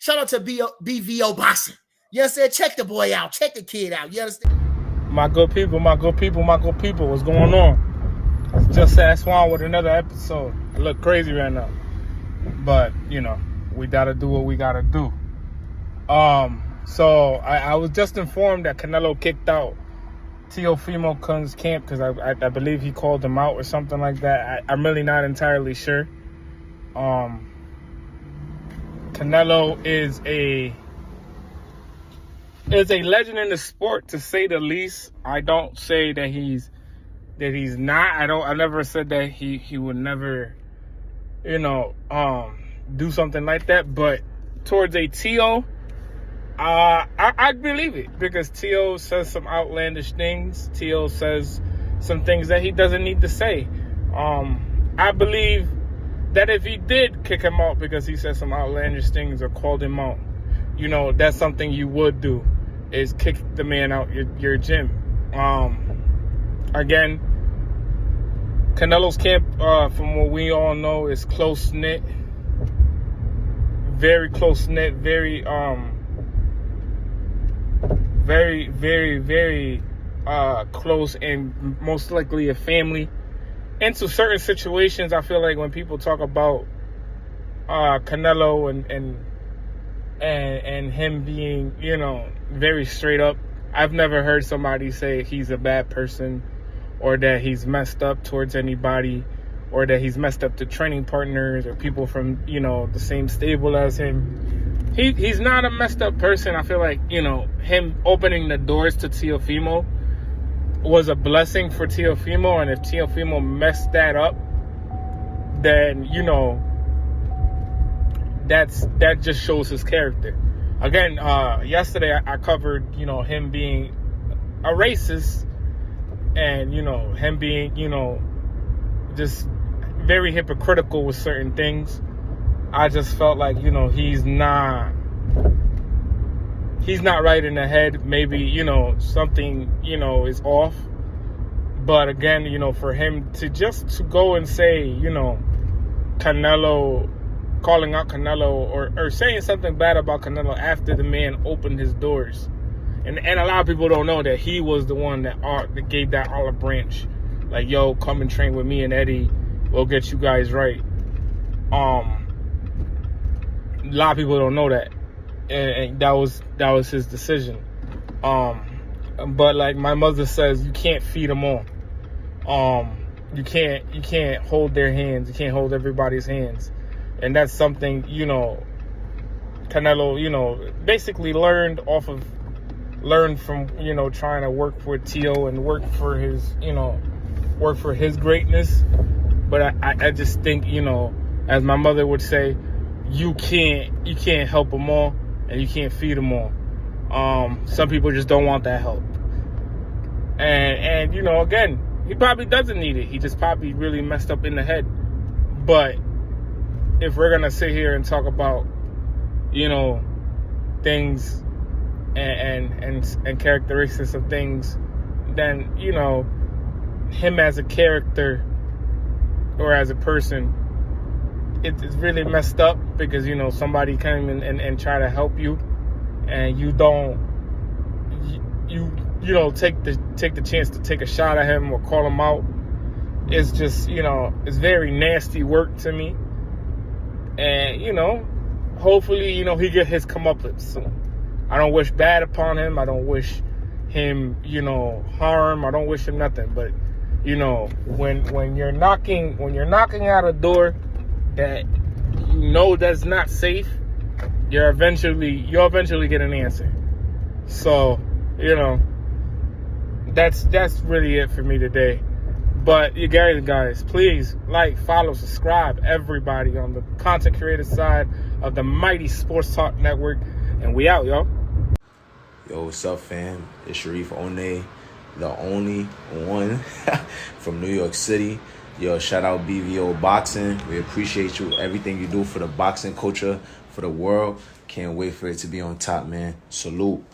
Shout out to BVO Boxing. You understand? Check the boy out. Check the kid out. You understand? My good people, what's going on? Just asked Juan with another episode. I look crazy right now. But, we gotta do what we gotta do. So I was just informed that Canelo kicked out Teofimo's camp because I believe he called him out or something like that. I'm really not entirely sure. Canelo is a legend in the sport, to say the least. I don't say that he's not. I never said that he would never, do something like that. But towards a Teo, I believe it, because Teo says some outlandish things. Teo says some things that he doesn't need to say. I believe that if he did kick him out because he said some outlandish things or called him out, that's something you would do, is kick the man out your gym. Again, Canelo's camp, from what we all know, is close-knit. Very close-knit, very, very close, and most likely a family. Into certain situations, I feel like when people talk about Canelo and him being, very straight up, I've never heard somebody say he's a bad person, or that he's messed up towards anybody, or that he's messed up to training partners or people from, the same stable as him. He's not a messed up person. I feel like, him opening the doors to Teofimo was a blessing for Teofimo, and if Teofimo messed that up, then that just shows his character. Again, yesterday I covered him being a racist, and him being just very hypocritical with certain things. I just felt like he's not right in the head. Maybe, something, is off. But again, for him to go and say, Canelo, calling out Canelo, or saying something bad about Canelo after the man opened his doors. And a lot of people don't know that he was the one that gave that olive branch. Like, yo, come and train with me and Eddie. We'll get you guys right. A lot of people don't know that. And that was his decision. But like my mother says, you can't feed them all. You can't hold their hands. You can't hold everybody's hands. And that's something, Canelo, basically learned from, trying to work for Teo and work for his greatness. But I just think, as my mother would say, you can't help them all, and you can't feed them all. Some people just don't want that help. And again, he probably doesn't need it. He just probably really messed up in the head. But if we're going to sit here and talk about, things and characteristics of things, then, him as a character or as a person, it's really messed up, because somebody came and try to help you, and you don't take the chance to take a shot at him or call him out. It's just it's very nasty work to me. And hopefully he get his comeuppance soon. I don't wish bad upon him. I don't wish him harm. I don't wish him nothing. But when you're knocking at a door that that's not safe, you'll eventually get an answer. So that's really it for me today. But you guys, please like, follow, subscribe, everybody on the content creator side of the mighty Sports Talk Network, and we out, y'all. Yo, what's up, fam? It's Sharif One, the only one from New York City. Yo, shout out BVO Boxing. We appreciate you, everything you do for the boxing culture, for the world. Can't wait for it to be on top, man. Salute.